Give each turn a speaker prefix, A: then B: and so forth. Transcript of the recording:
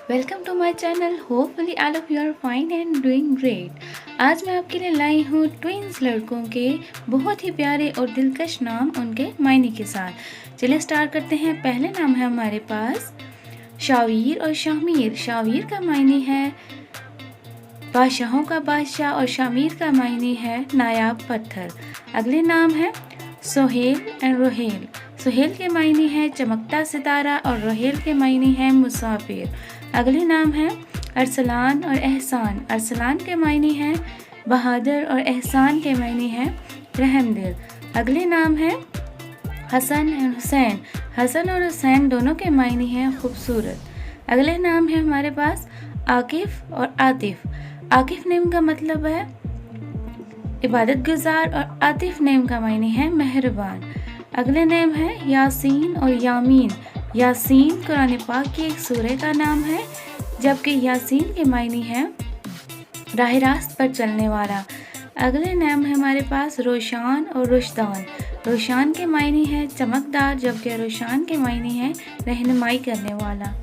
A: Welcome to my channel. Hopefully all of you are fine and doing great. आज मैं आपके लिए लाई हूँ ट्विंस लड़कों के बहुत ही प्यारे और दिलकश नाम उनके मायने के साथ। चलिए स्टार्ट करते हैं। पहले नाम है हमारे पास शावीर और शामीर। शावीर का मायने है बादशाहों का बादशाह और शामीर का मायने है नायाब पत्थर। अगले नाम है सोहेल एंड रोहेल। सोहेल के मायने है चमकता सितारा और रोहेल के मायने है मुसाफिर। अगले नाम है अरसलान और एहसान। अरसलान के मायने हैं बहादुर और एहसान के मायने हैं रहमदिल। अगले नाम है हसन और हुसैन। हसन और हुसैन दोनों के मायने हैं खूबसूरत। अगले नाम है हमारे पास आकिफ और आतिफ। आकिफ नेम का मतलब है इबादत गुजार और आतिफ नेम का मायने है मेहरबान। अगले नेम है यासीन और यामीन। यासीन कुरान पाक की एक सूरह का नाम है, जबकि यासीन के मायने हैं राह रास्त पर चलने वाला। अगले नाम है हमारे पास रोशान और रुशदान। रोशान के मायने हैं चमकदार, जबकि रोशान के मायने हैं रहनुमाई करने वाला।